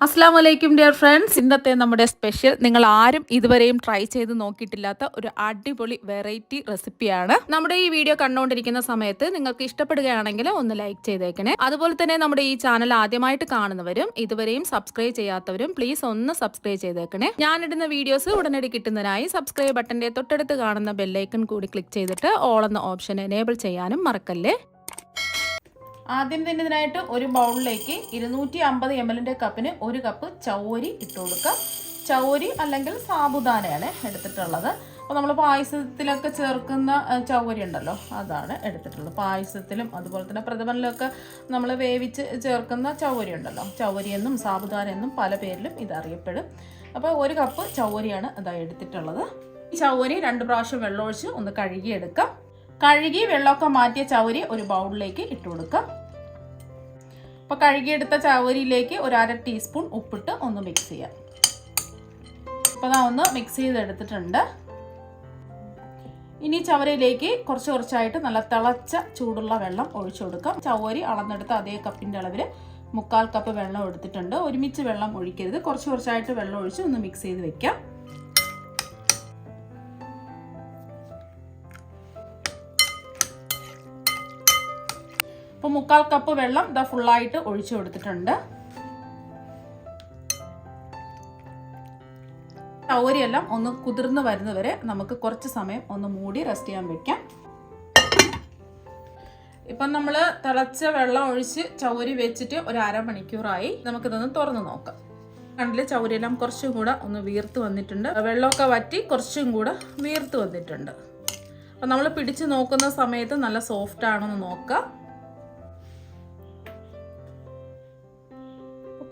അസ്സാം വലൈക്കും dear friends. ഇന്നത്തെ നമ്മുടെ സ്പെഷ്യൽ നിങ്ങൾ ആരും ഇതുവരെയും ട്രൈ ചെയ്ത് നോക്കിയിട്ടില്ലാത്ത ഒരു അടിപൊളി വെറൈറ്റി റെസിപ്പിയാണ്. നമ്മുടെ ഈ വീഡിയോ കണ്ടുകൊണ്ടിരിക്കുന്ന സമയത്ത് നിങ്ങൾക്ക് ഇഷ്ടപ്പെടുകയാണെങ്കിൽ ഒന്ന് ലൈക്ക് ചെയ്തേക്കണേ. അതുപോലെ തന്നെ നമ്മുടെ ഈ ചാനൽ ആദ്യമായിട്ട് കാണുന്നവരും ഇതുവരെയും സബ്സ്ക്രൈബ് ചെയ്യാത്തവരും പ്ലീസ് ഒന്ന് സബ്സ്ക്രൈബ് ചെയ്തേക്കണേ. ഞാനിടുന്ന വീഡിയോസ് ഉടനടി കിട്ടുന്നതിനായി സബ്സ്ക്രൈബ് ബട്ടന്റെ തൊട്ടടുത്ത് കാണുന്ന ബെല്ലൈക്കൺ കൂടി ക്ലിക്ക് ചെയ്തിട്ട് ഓൾ എന്ന ഓപ്ഷൻ എനേബിൾ ചെയ്യാനും മറക്കല്ലേ. ആദ്യം തന്നെ ഇതിനായിട്ട് ഒരു ബൗളിലേക്ക് 250 ml കപ്പിന് 1 കപ്പ് ചൗവരി ഇട്ട് കൊടുക്കാം. ചൗവരി അല്ലെങ്കിൽ സാബുദാനയാണ് എടുത്തിട്ടുള്ളത്. അപ്പോൾ നമ്മൾ പായസത്തിലൊക്കെ ചേർക്കുന്ന ചൗവരി ഉണ്ടല്ലോ, അതാണ് എടുത്തിട്ടുള്ളത്. പായസത്തിലും അതുപോലെ തന്നെ പ്രഥമനിലൊക്കെ നമ്മൾ വേവിച്ച് ചേർക്കുന്ന ചൗവരി ഉണ്ടല്ലോ, ചൗവരി എന്നും സാബുദാന എന്നും പല പേരിലും ഇത് അറിയപ്പെടും. അപ്പോൾ 1 കപ്പ് ചൗവരിയാണ് ഇതാ എടുത്തിട്ടുള്ളത്. ഈ ചൗവരി 2 പ്രാവശ്യം വെള്ളമൊഴിച്ച് ഒന്ന് കഴുകിയെടുക്കാം. കഴുകി വെള്ളമൊക്കെ മാറ്റിയ ചൗവരി ഒരു ബൗളിലേക്ക് ഇട്ട് കൊടുക്കാം. അപ്പോൾ കഴുകിയെടുത്ത ചൗവരിയിലേക്ക് ഒരു 1/2 ടീസ്പൂൺ ഉപ്പിട്ട് ഒന്ന് മിക്സ് ചെയ്യാം. അപ്പോൾ ഞാൻ ഒന്ന് മിക്സ് ചെയ്തെടുത്തിട്ടുണ്ട്. ഇനി ചവരയിലേക്ക് കുറച്ചായിട്ട് നല്ല തിളച്ച ചൂടുള്ള വെള്ളം ഒഴിച്ചു കൊടുക്കാം. ചൗവരി അളന്നെടുത്ത് അതേ കപ്പിൻ്റെ അളവിൽ 1/4 കപ്പ് വെള്ളം എടുത്തിട്ടുണ്ട്. ഒരുമിച്ച് വെള്ളം ഒഴിക്കരുത്, കുറച്ചായിട്ട് വെള്ളം ഒഴിച്ച് ഒന്ന് മിക്സ് ചെയ്ത് വെക്കാം. അപ്പോൾ 1/4 കപ്പ് വെള്ളം ഇതാ ഫുള്ളായിട്ട് ഒഴിച്ചു കൊടുത്തിട്ടുണ്ട്. ചൗവരിയെല്ലാം ഒന്ന് കുതിർന്ന് വരുന്നവരെ നമുക്ക് കുറച്ച് സമയം ഒന്ന് മൂടി റെസ്റ്റ് ചെയ്യാൻ വെക്കാം. ഇപ്പം നമ്മൾ തിളച്ച വെള്ളം ഒഴിച്ച് ചൗവരി വെച്ചിട്ട് ഒരു അരമണിക്കൂറായി. നമുക്കിതൊന്ന് തുറന്ന് നോക്കാം. കണ്ടില്ലേ, ചൗവരിയെല്ലാം കുറച്ചും കൂടെ ഒന്ന് വീർത്ത് വന്നിട്ടുണ്ട്. വെള്ളമൊക്കെ വറ്റി കുറച്ചും കൂടെ വീർത്ത് വന്നിട്ടുണ്ട്. അപ്പം നമ്മൾ പിടിച്ച് നോക്കുന്ന സമയത്ത് നല്ല സോഫ്റ്റ് ആണെന്ന് നോക്കാം.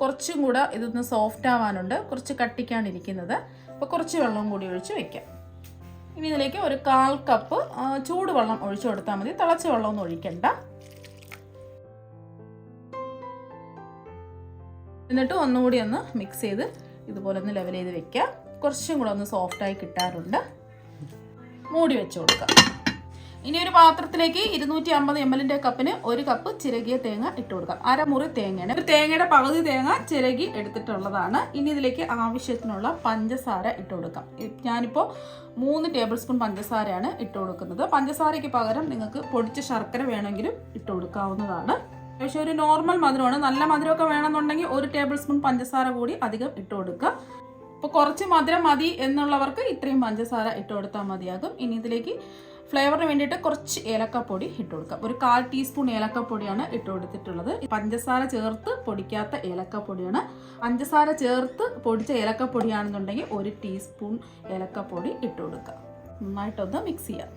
കുറച്ചും കൂടെ ഇതൊന്ന് സോഫ്റ്റ് ആവാനുണ്ട്, കുറച്ച് കട്ടിക്കാണ് ഇരിക്കുന്നത്. അപ്പോൾ കുറച്ച് വെള്ളം കൂടി ഒഴിച്ച് വെക്കാം. ഇനി ഇതിലേക്ക് ഒരു 1/4 കപ്പ് ചൂടുവെള്ളം ഒഴിച്ചു കൊടുത്താൽ മതി, തിളച്ച വെള്ളമൊന്നും ഒഴിക്കണ്ട. എന്നിട്ട് ഒന്നുകൂടി ഒന്ന് മിക്സ് ചെയ്ത് ഇതുപോലെ ഒന്ന് ലെവൽ ചെയ്ത് വെക്കാം. കുറച്ചും കൂടെ ഒന്ന് സോഫ്റ്റായി കിട്ടാറുണ്ട്. മൂടി വെച്ച് കൊടുക്കാം. ഇനി ഒരു പാത്രത്തിലേക്ക് 250 ml കപ്പിന് 1 കപ്പ് ചിരകിയ തേങ്ങ ഇട്ട് കൊടുക്കാം. അരമുറി തേങ്ങയാണ്. ഒരു തേങ്ങയുടെ പകുതി തേങ്ങ ചിരകി എടുത്തിട്ടുള്ളതാണ്. ഇനി ഇതിലേക്ക് ആവശ്യത്തിനുള്ള പഞ്ചസാര ഇട്ട് കൊടുക്കാം. ഞാനിപ്പോൾ 3 ടേബിൾ സ്പൂൺ പഞ്ചസാരയാണ് ഇട്ട് കൊടുക്കുന്നത്. പഞ്ചസാരയ്ക്ക് പകരം നിങ്ങൾക്ക് പൊടിച്ച ശർക്കര വേണമെങ്കിലും ഇട്ട് കൊടുക്കാവുന്നതാണ്. പക്ഷേ ഒരു നോർമൽ മധുരമാണ്. നല്ല മധുരമൊക്കെ വേണമെന്നുണ്ടെങ്കിൽ 1 ടേബിൾ സ്പൂൺ പഞ്ചസാര കൂടി അധികം ഇട്ട് കൊടുക്കുക. അപ്പോൾ കുറച്ച് മധുരം മതി എന്നുള്ളവർക്ക് ഇത്രയും പഞ്ചസാര ഇട്ട് കൊടുത്താൽ മതിയാകും. ഇനി ഇതിലേക്ക് ഫ്ലേവറിന് വേണ്ടിയിട്ട് കുറച്ച് ഏലക്കപ്പൊടി ഇട്ട് കൊടുക്കാം. ഒരു 1/4 ടീസ്പൂൺ ഏലക്കപ്പൊടിയാണ് ഇട്ട് കൊടുത്തിട്ടുള്ളത്. പഞ്ചസാര ചേർത്ത് പൊടിക്കാത്ത ഏലക്കപ്പൊടിയാണ്. പഞ്ചസാര ചേർത്ത് പൊടിച്ച ഏലക്കപ്പൊടിയാണെന്നുണ്ടെങ്കിൽ 1 ടീസ്പൂൺ ഏലക്കപ്പൊടി ഇട്ട് കൊടുക്കാം. നന്നായിട്ടൊന്ന് മിക്സ് ചെയ്യാം.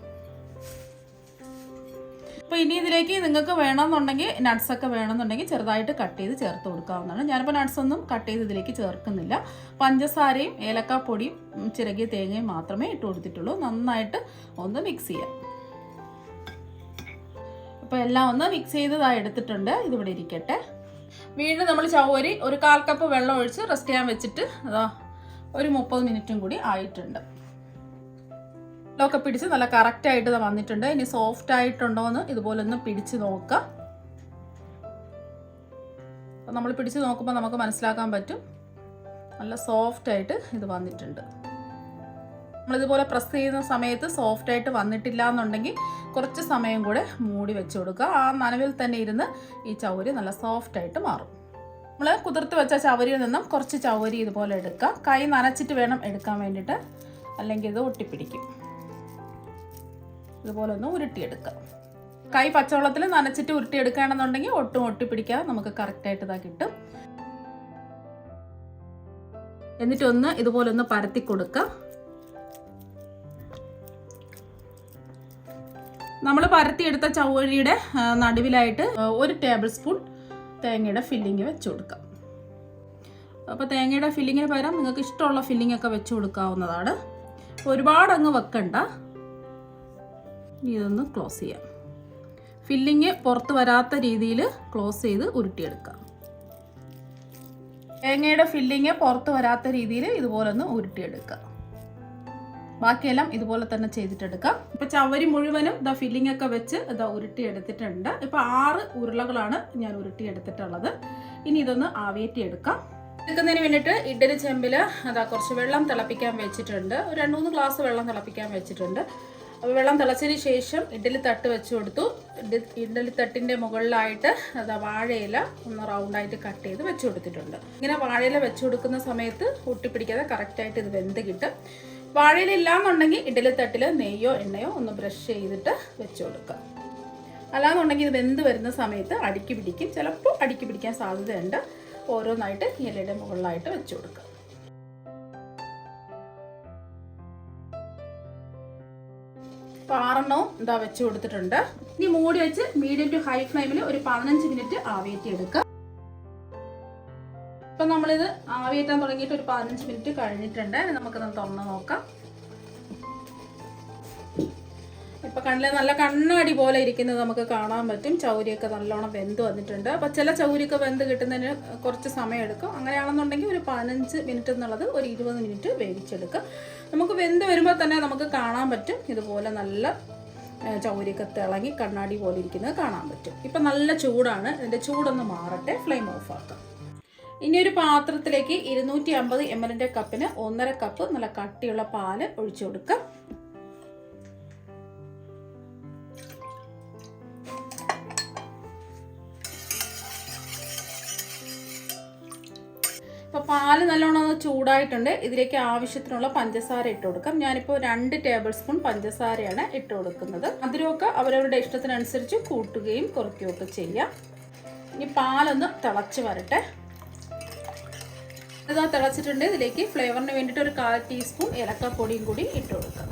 അപ്പോൾ ഇനി ഇതിലേക്ക് നിങ്ങൾക്ക് വേണമെന്നുണ്ടെങ്കിൽ നട്ട്സൊക്കെ വേണമെന്നുണ്ടെങ്കിൽ ചെറുതായിട്ട് കട്ട് ചെയ്ത് ചേർത്ത് കൊടുക്കാവുന്നതാണ്. ഞാനിപ്പോൾ നട്ട്സൊന്നും കട്ട് ചെയ്ത് ഇതിലേക്ക് ചേർക്കുന്നില്ല. പഞ്ചസാരയും ഏലക്കാപ്പൊടിയും ചിരകിയ തേങ്ങയും മാത്രമേ ഇട്ട് കൊടുത്തിട്ടുള്ളൂ. നന്നായിട്ട് ഒന്ന് മിക്സ് ചെയ്യാം. അപ്പോൾ എല്ലാം ഒന്ന് മിക്സ് ചെയ്തതായി എടുത്തിട്ടുണ്ട്. ഇതിവിടെ ഇരിക്കട്ടെ. വീണ്ടും നമ്മൾ ചൗവരി ഒരു 1/4 കപ്പ് വെള്ളം ഒഴിച്ച് റെസ്റ്റ് ചെയ്യാൻ വെച്ചിട്ട് ഒരു 30 മിനിറ്റും കൂടി ആയിട്ടുണ്ട്. ഒക്കെ പിടിച്ച് നല്ല കറക്റ്റായിട്ട് വന്നിട്ടുണ്ട്. ഇനി സോഫ്റ്റ് ആയിട്ടുണ്ടോ എന്ന് ഇതുപോലെ ഒന്ന് പിടിച്ച് നോക്കാം. അപ്പം നമ്മൾ പിടിച്ച് നോക്കുമ്പോൾ നമുക്ക് മനസ്സിലാക്കാൻ പറ്റും നല്ല സോഫ്റ്റ് ആയിട്ട് ഇത് വന്നിട്ടുണ്ട്. നമ്മളിതുപോലെ പ്രസ് ചെയ്യുന്ന സമയത്ത് സോഫ്റ്റ് ആയിട്ട് വന്നിട്ടില്ല എന്നുണ്ടെങ്കിൽ കുറച്ച് സമയം കൂടെ മൂടി വെച്ച് കൊടുക്കുക. ആ നനവിൽ തന്നെ ഇരുന്ന് ഈ ചൗവരി നല്ല സോഫ്റ്റ് ആയിട്ട് മാറും. നമ്മൾ കുതിർത്ത് വെച്ച ചൗവരിയിൽ നിന്നും കുറച്ച് ചൗവരി ഇതുപോലെ എടുക്കുക. കൈ നനച്ചിട്ട് വേണം എടുക്കാൻ വേണ്ടിയിട്ട്, അല്ലെങ്കിൽ ഇത് ഒട്ടിപ്പിടിക്കും. ഇതുപോലെ ഒന്ന് ഉരുട്ടിയെടുക്കാം. കൈ പച്ചവെള്ളത്തിൽ നനച്ചിട്ട് ഉരുട്ടിയെടുക്കുകയാണെന്നുണ്ടെങ്കിൽ ഒട്ടും ഒട്ടിപ്പിടിക്കാതെ നമുക്ക് കറക്റ്റായിട്ട് ഇതാ കിട്ടും. എന്നിട്ട് ഒന്ന് ഇതുപോലെ ഒന്ന് പരത്തി കൊടുക്കാം. നമ്മൾ പരത്തിയെടുത്ത ചൗവരിയുടെ നടുവിലായിട്ട് 1 ടേബിൾ സ്പൂൺ തേങ്ങയുടെ ഫില്ലിങ് വെച്ച് കൊടുക്കാം. അപ്പോൾ തേങ്ങയുടെ ഫില്ലിങ്ങിന് പകരം നിങ്ങൾക്ക് ഇഷ്ടമുള്ള ഫില്ലിംഗ് ഒക്കെ വെച്ച് കൊടുക്കാവുന്നതാണ്. ഒരുപാട് അങ്ങ് വെക്കണ്ട. ഇതൊന്ന് ക്ലോസ് ചെയ്യാം. ഫില്ലിങ് പുറത്ത് വരാത്ത രീതിയിൽ ക്ലോസ് ചെയ്ത് ഉരുട്ടിയെടുക്കാം. തേങ്ങയുടെ ഫില്ലിങ് പുറത്ത് വരാത്ത രീതിയിൽ ഇതുപോലെ ഒന്ന് ഉരുട്ടിയെടുക്കാം. ബാക്കിയെല്ലാം ഇതുപോലെ തന്നെ ചെയ്തിട്ടെടുക്കാം. ഇപ്പം ചവരി മുഴുവനും ഇതാ ഫില്ലിംഗ് ഒക്കെ വെച്ച് ഇതാ ഉരുട്ടിയെടുത്തിട്ടുണ്ട്. ഇപ്പം 6 ഉരുളകളാണ് ഞാൻ ഉരുട്ടിയെടുത്തിട്ടുള്ളത്. ഇനി ഇതൊന്ന് ആവിയേറ്റിയെടുക്കാം. എടുക്കുന്നതിന് വേണ്ടിയിട്ട് ഇഡ്ഡലി ചെമ്പിൽ കുറച്ച് വെള്ളം തിളപ്പിക്കാൻ വെച്ചിട്ടുണ്ട്. ഒരു 2-3 ഗ്ലാസ് വെള്ളം തിളപ്പിക്കാൻ വെച്ചിട്ടുണ്ട്. അപ്പോൾ വെള്ളം തിളച്ചതിന് ശേഷം ഇഡ്ഡലി തട്ട് വെച്ച് കൊടുത്തു. ഇഡ്ഡലി തട്ടിൻ്റെ മുകളിലായിട്ട് വാഴയില ഒന്ന് റൗണ്ടായിട്ട് കട്ട് ചെയ്ത് വെച്ച് കൊടുത്തിട്ടുണ്ട്. ഇങ്ങനെ വാഴയില വെച്ച് കൊടുക്കുന്ന സമയത്ത് ഒട്ടിപ്പിടിക്കാതെ കറക്റ്റായിട്ട് ഇത് വെന്ത് കിട്ടും. വാഴയില ഇല്ലാന്നുണ്ടെങ്കിൽ ഇഡ്ഡലി തട്ടിൽ നെയ്യോ എണ്ണയോ ഒന്ന് ബ്രഷ് ചെയ്തിട്ട് വെച്ച് കൊടുക്കുക. അല്ലാന്നുണ്ടെങ്കിൽ ഇത് വെന്ത് വരുന്ന സമയത്ത് അടുക്കി പിടിക്കും. ചിലപ്പോൾ അടുക്കി പിടിക്കാൻ സാധ്യതയുണ്ട്. ഓരോന്നായിട്ട് ഇലയുടെ മുകളിലായിട്ട് വെച്ച് കൊടുക്കുക. അപ്പോൾ 6എണ്ണവും വെച്ച് കൊടുത്തിട്ടുണ്ട്. ഇനി മൂടി വെച്ച് മീഡിയം ടു ഹൈ ഫ്ലെയിമിൽ ഒരു 15 മിനിറ്റ് ആവിയേറ്റി എടുക്കുക. ഇപ്പം നമ്മളിത് ആവിയേറ്റാൻ തുടങ്ങിയിട്ട് ഒരു 15 മിനിറ്റ് കഴിഞ്ഞിട്ടുണ്ട്. നമുക്കിത് തുറന്ന് നോക്കാം. ഇപ്പം കണ്ണിൽ നല്ല കണ്ണാടി പോലെ ഇരിക്കുന്നത് നമുക്ക് കാണാൻ പറ്റും. ചൗരിയൊക്കെ നല്ലോണം വെന്ത് വന്നിട്ടുണ്ട്. അപ്പോൾ ചില ചൗരിയൊക്കെ വെന്ത് കിട്ടുന്നതിന് കുറച്ച് സമയം എടുക്കും. അങ്ങനെയാണെന്നുണ്ടെങ്കിൽ ഒരു 15 മിനിറ്റ് എന്നുള്ളത് ഒരു 20 മിനിറ്റ് വേവിച്ചെടുക്കുക. നമുക്ക് വെന്ത് വരുമ്പോൾ തന്നെ നമുക്ക് കാണാൻ പറ്റും. ഇതുപോലെ നല്ല ചൗരിയൊക്കെ തിളങ്ങി കണ്ണാടി പോലെ ഇരിക്കുന്നത് കാണാൻ പറ്റും. ഇപ്പം നല്ല ചൂടാണ്. ഇതിൻ്റെ ചൂടൊന്ന് മാറട്ടെ. ഫ്ലെയിം ഓഫ് ആക്കാം. ഇനി ഒരു പാത്രത്തിലേക്ക് 250 ml കപ്പിന് 1.5 കപ്പ് നല്ല കട്ടിയുള്ള പാല് ഒഴിച്ചു കൊടുക്കുക. അപ്പോൾ പാല് നല്ലോണം ഒന്ന് ചൂടായിട്ടുണ്ട്. ഇതിലേക്ക് ആവശ്യത്തിനുള്ള പഞ്ചസാര ഇട്ട് കൊടുക്കാം. ഞാനിപ്പോൾ 2 ടേബിൾ സ്പൂൺ പഞ്ചസാരയാണ് ഇട്ട് കൊടുക്കുന്നത്. മധുരമൊക്കെ അവരവരുടെ ഇഷ്ടത്തിനനുസരിച്ച് കൂട്ടുകയും കുറയ്ക്കുകയും ഒക്കെ ചെയ്യാം. ഇനി പാലൊന്ന് തിളച്ച് വരട്ടെ. ഇതാ തിളച്ചിട്ടുണ്ട്. ഇതിലേക്ക് ഫ്ലേവറിന് വേണ്ടിയിട്ട് ഒരു 1/4 ടീസ്പൂൺ ഏലക്കാപ്പൊടിയും കൂടി ഇട്ട് കൊടുക്കാം.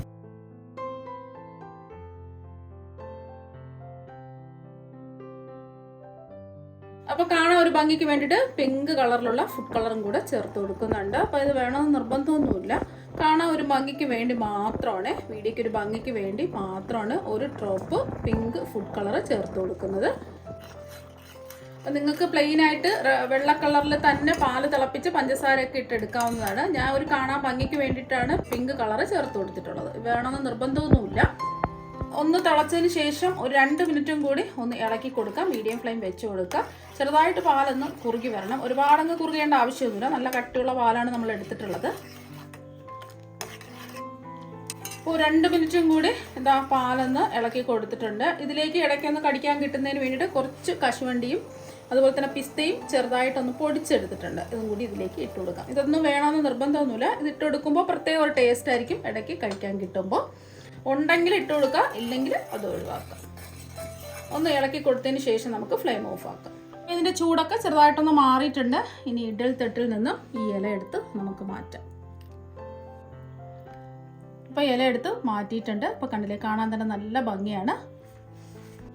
അപ്പോൾ കാണാൻ ഒരു ഭംഗിക്ക് വേണ്ടിയിട്ട് പിങ്ക് കളറിലുള്ള ഫുഡ് കളറും കൂടെ ചേർത്ത് കൊടുക്കുന്നുണ്ട്. അപ്പോൾ ഇത് വേണമെന്ന് നിർബന്ധമൊന്നുമില്ല. കാണാൻ ഒരു ഭംഗിക്ക് വേണ്ടി മാത്രമാണ്, വീഡിയോയ്ക്ക് ഒരു ഭംഗിക്ക് വേണ്ടി മാത്രമാണ് ഒരു ഡ്രോപ്പ് പിങ്ക് ഫുഡ് കളർ ചേർത്ത് കൊടുക്കുന്നത്. അപ്പം നിങ്ങൾക്ക് പ്ലെയിനായിട്ട് വെള്ള കളറിൽ തന്നെ പാല് തിളപ്പിച്ച് പഞ്ചസാരയൊക്കെ ഇട്ടെടുക്കാവുന്നതാണ്. ഞാൻ ഒരു കാണാൻ ഭംഗിക്ക് വേണ്ടിയിട്ടാണ് പിങ്ക് കളർ ചേർത്ത് കൊടുത്തിട്ടുള്ളത്. വേണമെന്ന് നിർബന്ധമൊന്നുമില്ല. ഒന്ന് തിളച്ചതിന് ശേഷം ഒരു 2 മിനിറ്റും കൂടി ഒന്ന് ഇളക്കി കൊടുക്കാം. മീഡിയം ഫ്ലെയിം വെച്ച് കൊടുക്കുക. ചെറുതായിട്ട് പാലൊന്ന് കുറുകി വരണം. ഒരുപാടങ്ങ് കുറുകേണ്ട ആവശ്യമൊന്നുമില്ല. നല്ല കട്ടിയുള്ള പാലാണ് നമ്മൾ എടുത്തിട്ടുള്ളത്. അപ്പോൾ 2 മിനിറ്റും കൂടി പാലൊന്ന് ഇളക്കി കൊടുത്തിട്ടുണ്ട്. ഇതിലേക്ക് ഇടയ്ക്കൊന്ന് കടിക്കാൻ കിട്ടുന്നതിന് വേണ്ടിയിട്ട് കുറച്ച് കശുവണ്ടിയും അതുപോലെ തന്നെ പിസ്തയും ചെറുതായിട്ടൊന്ന് പൊടിച്ചെടുത്തിട്ടുണ്ട്. ഇതും കൂടി ഇതിലേക്ക് ഇട്ട് കൊടുക്കാം. ഇതൊന്നും വേണമെന്ന് നിർബന്ധമൊന്നുമില്ല. ഇത് ഇട്ട് കൊടുക്കുമ്പോൾ പ്രത്യേക ഒരു ടേസ്റ്റ് ആയിരിക്കും. ഇടയ്ക്ക് കഴിക്കാൻ കിട്ടുമ്പോൾ ഉണ്ടെങ്കിൽ ഇട്ട് കൊടുക്കുക, ഇല്ലെങ്കിൽ അത് ഒഴിവാക്കാം. ഒന്ന് ഇളക്കി കൊടുത്തതിന് ശേഷം നമുക്ക് ഫ്ലെയിം ഓഫ് ആക്കാം. ഇതിൻ്റെ ചൂടൊക്കെ ചെറുതായിട്ടൊന്ന് മാറിയിട്ടുണ്ട്. ഇനി ഇഡ്ഡലി തട്ടിൽ നിന്നും ഈ ഇല എടുത്ത് നമുക്ക് മാറ്റാം. ഇപ്പോൾ ഇല എടുത്ത് മാറ്റിയിട്ടുണ്ട്. ഇപ്പോൾ കണ്ടില്ലേ, കാണാൻ തന്നെ നല്ല ഭംഗിയാണ്.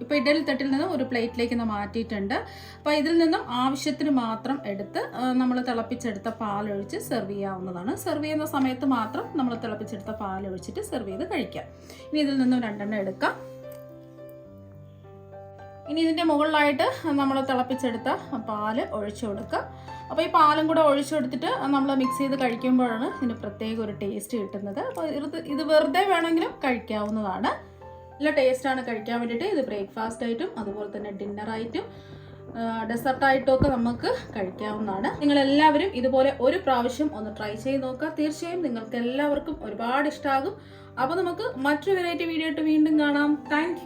ഇപ്പോൾ ഇഡ്ഡലി തട്ടിൽ നിന്നും ഒരു പ്ലേറ്റിലേക്ക് മാറ്റിയിട്ടുണ്ട്. അപ്പോൾ ഇതിൽ നിന്നും ആവശ്യത്തിന് മാത്രം എടുത്ത് നമ്മൾ തിളപ്പിച്ചെടുത്ത പാലൊഴിച്ച് സെർവ് ചെയ്യാവുന്നതാണ്. സെർവ് ചെയ്യുന്ന സമയത്ത് മാത്രം നമ്മൾ തിളപ്പിച്ചെടുത്ത പാലൊഴിച്ചിട്ട് സെർവ് ചെയ്ത് കഴിക്കാം. ഇനി ഇതിൽ നിന്നും 2 എണ്ണം എടുക്കാം. ഇനി ഇതിൻ്റെ മുകളിലായിട്ട് നമ്മൾ തിളപ്പിച്ചെടുത്ത പാല് ഒഴിച്ചു കൊടുക്കുക. അപ്പോൾ ഈ പാലും കൂടെ ഒഴിച്ചെടുത്തിട്ട് നമ്മൾ മിക്സ് ചെയ്ത് കഴിക്കുമ്പോഴാണ് ഇതിന് പ്രത്യേക ഒരു ടേസ്റ്റ് കിട്ടുന്നത്. അപ്പോൾ ഇത് വെറുതെ വേണമെങ്കിലും കഴിക്കാവുന്നതാണ്. നല്ല ടേസ്റ്റാണ് കഴിക്കാൻ വേണ്ടിയിട്ട്. ഇത് ബ്രേക്ക്ഫാസ്റ്റ് ആയിട്ടും അതുപോലെ തന്നെ ഡിന്നറായിട്ടും ഡെസർട്ടായിട്ടും ഒക്കെ നമുക്ക് കഴിക്കാവുന്നതാണ്. നിങ്ങളെല്ലാവരും ഇതുപോലെ ഒരു പ്രാവശ്യം ഒന്ന് ട്രൈ ചെയ്ത് നോക്കുക. തീർച്ചയായും നിങ്ങൾക്ക് എല്ലാവർക്കും ഒരുപാട് ഇഷ്ടമാകും. അപ്പോൾ നമുക്ക് മറ്റൊരു വെറൈറ്റി വീഡിയോ ആയിട്ട് വീണ്ടും കാണാം. താങ്ക്